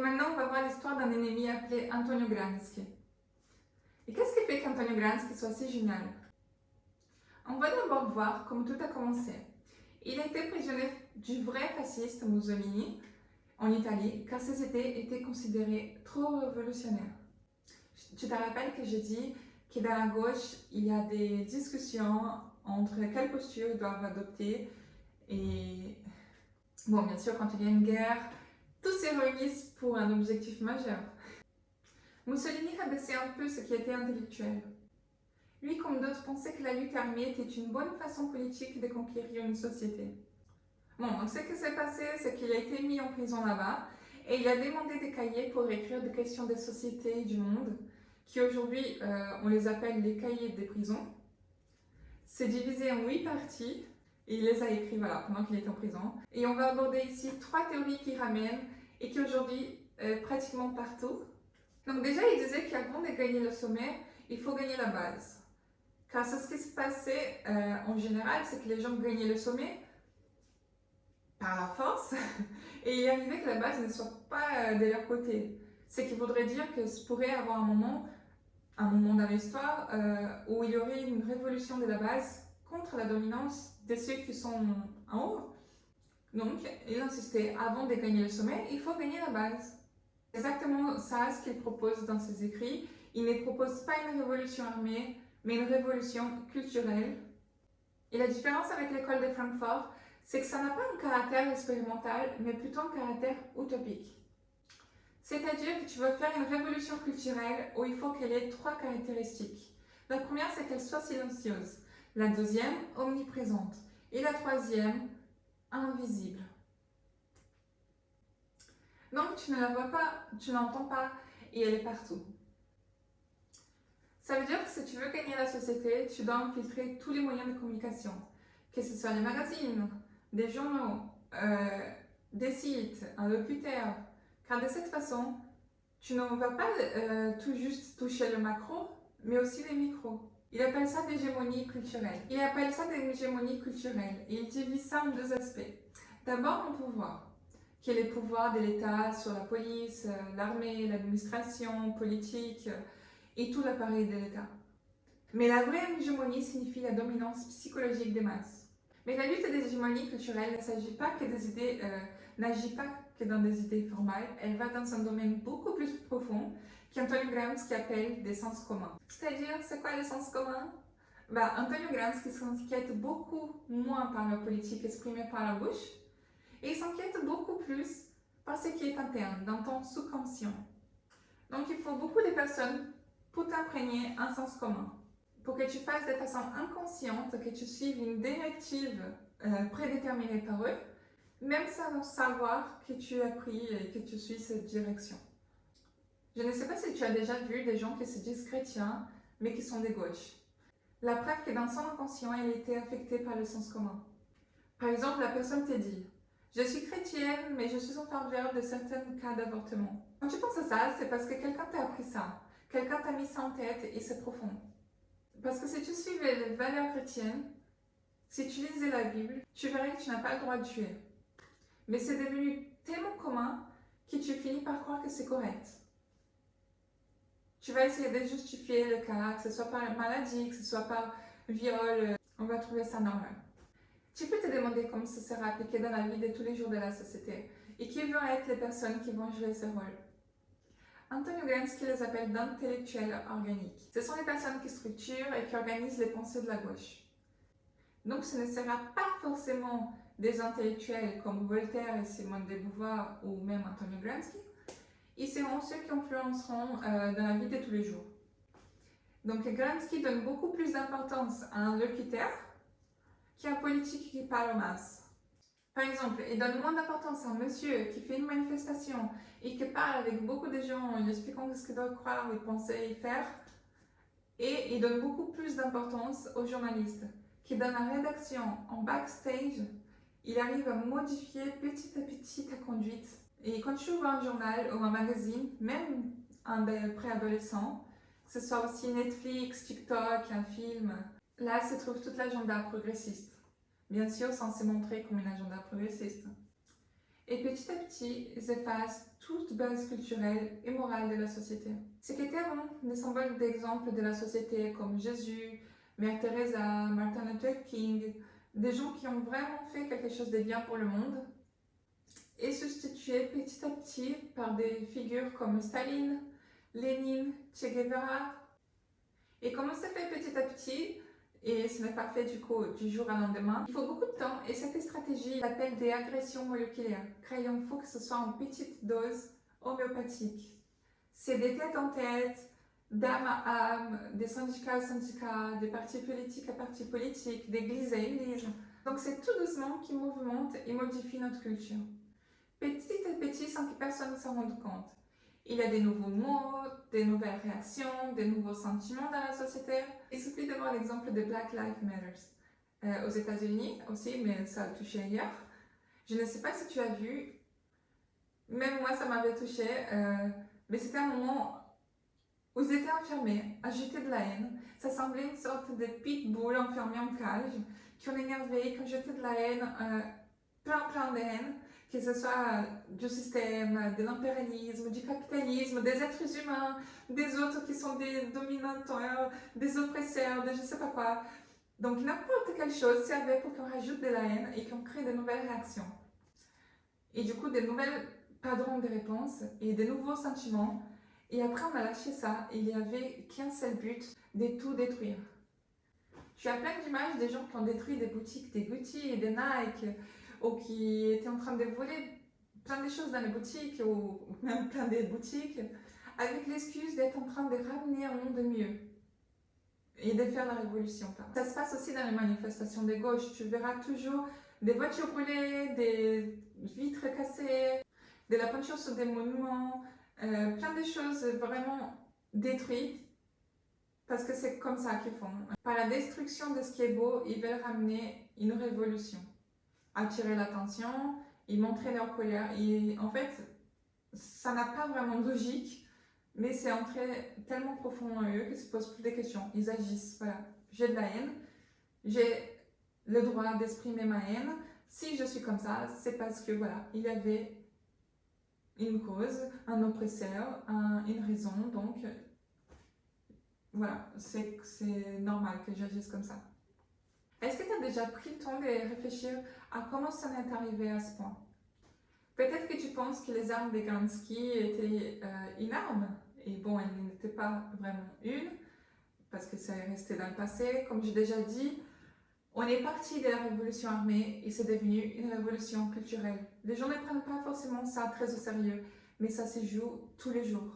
maintenant, on va voir l'histoire d'un ennemi appelé Antonio Gramsci. Et qu'est-ce qui fait qu'Antonio Gramsci soit si génial? On va d'abord voir comment tout a commencé. Il a été prisonnier du vrai fasciste Mussolini en Italie, car ses idées étaient considérées trop révolutionnaires. Tu te rappelles que j'ai dit que dans la gauche, il y a des discussions entre quelle posture ils doivent adopter. Et bon, bien sûr, quand il y a une guerre, tous se réunissent pour un objectif majeur. Mussolini rabaissait un peu ce qui était intellectuel. Lui, comme d'autres, pensait que la lutte armée était une bonne façon politique de conquérir une société. Bon, donc ce qui s'est passé, c'est qu'il a été mis en prison là-bas et il a demandé des cahiers pour écrire des questions des sociétés du monde, qui aujourd'hui, on les appelle les cahiers des prisons. C'est divisé en 8 parties et il les a écrits pendant qu'il était en prison. Et on va aborder ici 3 théories qui ramènent et qui aujourd'hui pratiquement partout. Donc déjà, il disait qu'avant de gagner le sommet, il faut gagner la base. Car c'est ce qui se passait en général, c'est que les gens gagnaient le sommet par la force et il arrivait que la base ne soit pas de leur côté. Ce qui voudrait dire que ça pourrait avoir un moment dans l'histoire où il y aurait une révolution de la base contre la dominance de ceux qui sont en haut. Donc, il insistait, avant de gagner le sommet, il faut gagner la base. C'est exactement ça ce qu'il propose dans ses écrits. Il ne propose pas une révolution armée, mais une révolution culturelle. Et la différence avec l'école de Francfort, c'est que ça n'a pas un caractère expérimental, mais plutôt un caractère utopique. C'est-à-dire que tu veux faire une révolution culturelle où il faut qu'elle ait 3 caractéristiques. La première, c'est qu'elle soit silencieuse. La deuxième, omniprésente. Et la troisième, invisible. Donc, tu ne la vois pas, tu ne l'entends pas, et elle est partout. Ça veut dire que si tu veux gagner la société, tu dois infiltrer tous les moyens de communication, que ce soit les magazines, des journaux, des sites, un locuteur. Car de cette façon, tu ne vas pas tout juste toucher le macro, mais aussi les micros. Il appelle ça l'hégémonie culturelle. Et il divise ça en 2 aspects. D'abord, le pouvoir, qui est le pouvoir de l'État sur la police, l'armée, l'administration, politique et tout l'appareil de l'État. Mais la vraie hégémonie signifie la dominance psychologique des masses. Mais la lutte des hégémonies culturelles ne s'agit pas que des idées, n'agit pas que dans des idées formales, elle va dans un domaine beaucoup plus profond qu'Antonio Gramsci appelle des sens communs. C'est-à-dire, c'est quoi le sens commun? Antonio Gramsci s'inquiète beaucoup moins par la politique exprimée par la bouche et il s'inquiète beaucoup plus par ce qui est interne, dans ton sous-conscient. Donc, il faut beaucoup de personnes pour t'imprégner un sens commun. Pour que tu fasses de façon inconsciente, que tu suives une directive prédéterminée par eux, même sans savoir que tu as pris et que tu suis cette direction. Je ne sais pas si tu as déjà vu des gens qui se disent chrétiens, mais qui sont des gauches. La preuve que dans son inconscient, elle était affectée par le sens commun. Par exemple, la personne te dit « Je suis chrétienne, mais je suis en faveur de certains cas d'avortement. » Quand tu penses à ça, c'est parce que quelqu'un t'a appris ça. Quelqu'un t'a mis ça en tête et c'est profond. Parce que si tu suivais les valeurs chrétiennes, si tu lisais la Bible, tu verrais que tu n'as pas le droit de tuer. Mais c'est devenu tellement commun que tu finis par croire que c'est correct. Tu vas essayer de justifier le cas, que ce soit par maladie, que ce soit par viol, on va trouver ça normal. Tu peux te demander comment ça sera appliqué dans la vie de tous les jours de la société et qui vont être les personnes qui vont jouer ce rôle. Antonio Gramsci les appelle d'intellectuels organiques. Ce sont les personnes qui structurent et qui organisent les pensées de la gauche. Donc ce ne sera pas forcément des intellectuels comme Voltaire et Simone de Beauvoir ou même Antonio Gramsci. Ils seront ceux qui influenceront dans la vie de tous les jours. Donc Gramsci donne beaucoup plus d'importance à un locuteur qu'à un politique qui parle aux masses. Par exemple, il donne moins d'importance à un monsieur qui fait une manifestation et qui parle avec beaucoup de gens en lui expliquant ce qu'ils doivent croire, et penser et faire. Et il donne beaucoup plus d'importance aux journalistes qui, dans la rédaction, en backstage, il arrive à modifier petit à petit ta conduite. Et quand tu ouvres un journal ou un magazine, même un préadolescent, que ce soit aussi Netflix, TikTok, un film, là se trouve toute l'agenda progressiste. Bien sûr, sans se montrer comme une agenda progressiste. et petit à petit, ils effacent toute base culturelle et morale de la société. Ce qui étaient avant des symboles d'exemple de la société comme Jésus, Mère Teresa, Martin Luther King, des gens qui ont vraiment fait quelque chose de bien pour le monde, est substitué petit à petit par des figures comme Staline, Lénine, Che Guevara. Et comment c'est fait petit à petit, et ce n'est pas fait du jour au lendemain, il faut beaucoup de temps et cette stratégie s'appelle des agressions moléculaires, car il faut que ce soit en petite dose homéopathique. C'est des têtes en tête, d'âme à âme, des syndicats à syndicats, des partis politiques à partis politiques, d'église à église. Donc c'est tout doucement qui mouvemente et modifie notre culture. Petit à petit sans que personne ne s'en rende compte. Il y a des nouveaux mots, des nouvelles réactions, des nouveaux sentiments dans la société. Il suffit de voir l'exemple de Black Lives Matter aux États-Unis aussi, mais ça a touché ailleurs. Je ne sais pas si tu as vu, même moi ça m'avait touché, mais c'était un moment où ils étaient enfermés, à jeter de la haine. Ça semblait une sorte de pitbull enfermé en cage, qui ont énervé, qui ont jeté de la haine, plein de haine, que ce soit du système, de l'impérialisme, du capitalisme, des êtres humains, des autres qui sont des dominateurs, des oppresseurs, de je sais pas quoi. Donc n'importe quelle chose servait pour qu'on rajoute de la haine et qu'on crée de nouvelles réactions. Et du coup, des nouvelles padrons de réponses et de nouveaux sentiments. Et après, on a lâché ça. Il n'y avait qu'un seul but, de tout détruire. Tu as plein d'images des gens qui ont détruit des boutiques, des Gucci et des Nike, ou qui étaient en train de voler plein de choses dans les boutiques, ou même plein de boutiques, avec l'excuse d'être en train de ramener un monde mieux et de faire la révolution. Ça se passe aussi dans les manifestations de gauche. Tu verras toujours des voitures brûlées, des vitres cassées, de la peinture sur des monuments, plein de choses vraiment détruites. Parce que c'est comme ça qu'ils font. Par la destruction de ce qui est beau, ils veulent ramener une révolution. Attirer l'attention, ils montrer leur colère. Et en fait, ça n'a pas vraiment de logique, mais c'est entré tellement profond en eux qu'ils ne se posent plus de questions. Ils agissent. Voilà, j'ai de la haine, j'ai le droit d'exprimer ma haine. Si je suis comme ça, c'est parce que voilà, il y avait une cause, un oppresseur, une raison, donc voilà, c'est normal que j'agisse comme ça. Est-ce que tu as déjà pris le temps de réfléchir à comment ça en est arrivé à ce point? Peut-être que tu penses que les armes des Gansky étaient une arme, et bon, elles n'étaient pas vraiment une, parce que ça est resté dans le passé. Comme j'ai déjà dit, on est parti de la révolution armée et c'est devenu une révolution culturelle. Les gens ne prennent pas forcément ça très au sérieux, mais ça se joue tous les jours.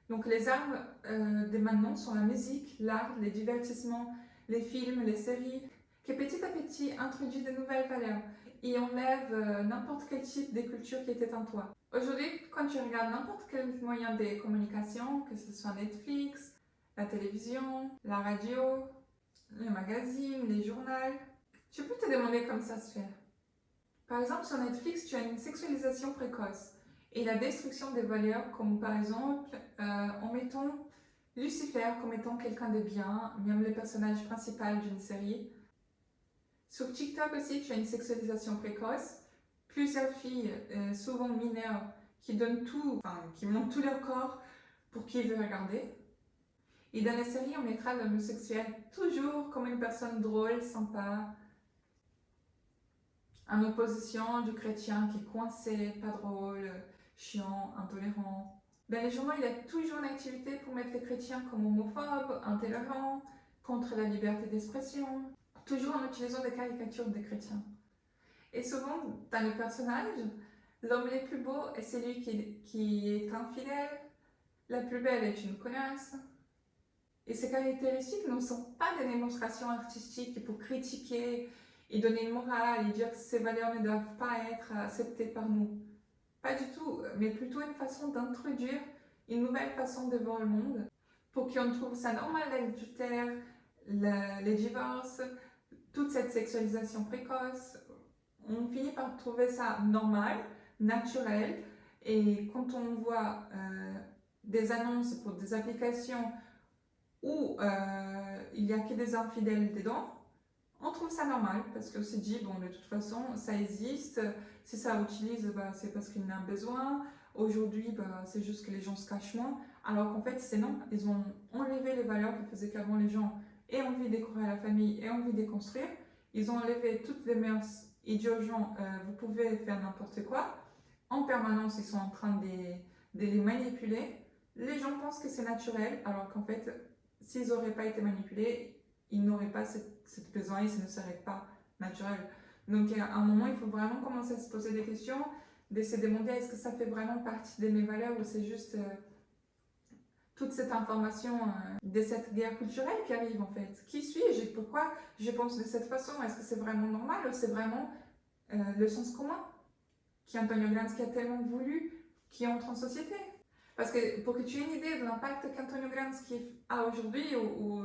Donc les armes de maintenant sont la musique, l'art, les divertissements, les films, les séries, qui petit à petit introduit de nouvelles valeurs et enlève n'importe quel type de culture qui était en toi. Aujourd'hui, quand tu regardes n'importe quel moyen de communication, que ce soit Netflix, la télévision, la radio, les magazines, les journaux, tu peux te demander comment ça se fait. Par exemple, sur Netflix, tu as une sexualisation précoce et la destruction des valeurs, comme par exemple en mettant Lucifer comme étant quelqu'un de bien, même le personnage principal d'une série. Sur TikTok aussi, tu as une sexualisation précoce. Plusieurs filles, souvent mineures, qui donnent tout, qui montrent tout leur corps pour qui veut regarder. Et dans les séries, on mettra l'homosexuel toujours comme une personne drôle, sympa, en opposition du chrétien qui est coincé, pas drôle, chiant, intolérant. Dans les journaux, il y a toujours une activité pour mettre les chrétiens comme homophobes, intolérants, contre la liberté d'expression, toujours en utilisant des caricatures des chrétiens. Et souvent, dans les personnages, l'homme le plus beau est celui qui est infidèle, la plus belle est une connasse. Et ces caractéristiques ne sont pas des démonstrations artistiques pour critiquer et donner une morale et dire que ces valeurs ne doivent pas être acceptées par nous. Pas du tout, mais plutôt une façon d'introduire une nouvelle façon de voir le monde pour qu'on trouve ça normal, l'adultère, les divorces, toute cette sexualisation précoce. On finit par trouver ça normal, naturel, et quand on voit des annonces pour des applications où il n'y a que des infidèles dedans, On trouve ça normal parce qu'on s'est dit, bon, de toute façon, ça existe. Si ça utilise, bah, c'est parce qu'il y en a besoin. Aujourd'hui, bah, c'est juste que les gens se cachent moins. Alors qu'en fait, c'est non. Ils ont enlevé les valeurs qui faisaient qu'avant les gens aient envie de décorer la famille et envie de construire. Ils ont enlevé toutes les mœurs et dit aux gens, vous pouvez faire n'importe quoi. En permanence, ils sont en train de les manipuler. Les gens pensent que c'est naturel, alors qu'en fait, s'ils n'auraient pas été manipulés, ils n'auraient pas cette besoin et ça ne serait pas naturel. Donc à un moment, il faut vraiment commencer à se poser des questions, de se demander est-ce que ça fait vraiment partie de mes valeurs ou c'est juste toute cette information de cette guerre culturelle qui arrive en fait. Qui suis-je et pourquoi je pense de cette façon? Est-ce que c'est vraiment normal ou c'est vraiment le sens commun qu'Antonio Gramsci a tellement voulu qui entre en société? Parce que pour que tu aies une idée de l'impact qu'Antonio Gramsci a aujourd'hui, ou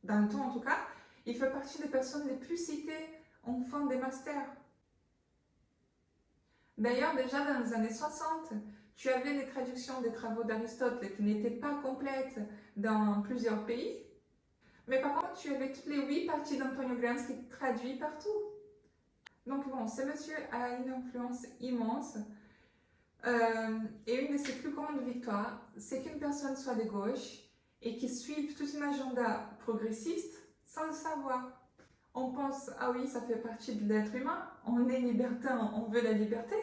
dans le temps en tout cas, il fait partie des personnes les plus citées en fin des masters. D'ailleurs, déjà dans les années 60, tu avais les traductions des travaux d'Aristote qui n'étaient pas complètes dans plusieurs pays. Mais par contre, tu avais toutes les 8 parties d'Antonio Gramsci traduites partout. Donc bon, ce monsieur a une influence immense. Et une de ses plus grandes victoires, c'est qu'une personne soit de gauche et qui suive tout un agenda progressiste sans le savoir. On pense, ah oui, ça fait partie de l'être humain, on est libertin, on veut la liberté.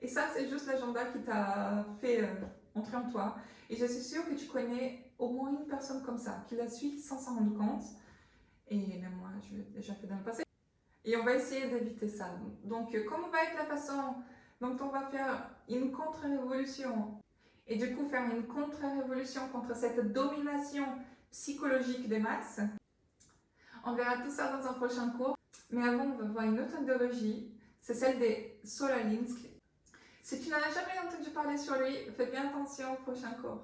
Et ça, c'est juste l'agenda qui t'a fait entrer en toi. Et je suis sûre que tu connais au moins une personne comme ça, qui la suit sans s'en rendre compte. Et même moi, je l'ai déjà fait dans le passé. Et on va essayer d'éviter ça. Donc, comment va être la façon dont on va faire une contre-révolution et du coup faire une contre-révolution contre cette domination psychologique des masses? On verra tout ça dans un prochain cours. Mais avant, on va voir une autre idéologie, c'est celle des Solalinsk. Si tu n'en as jamais entendu parler sur lui, fais bien attention au prochain cours.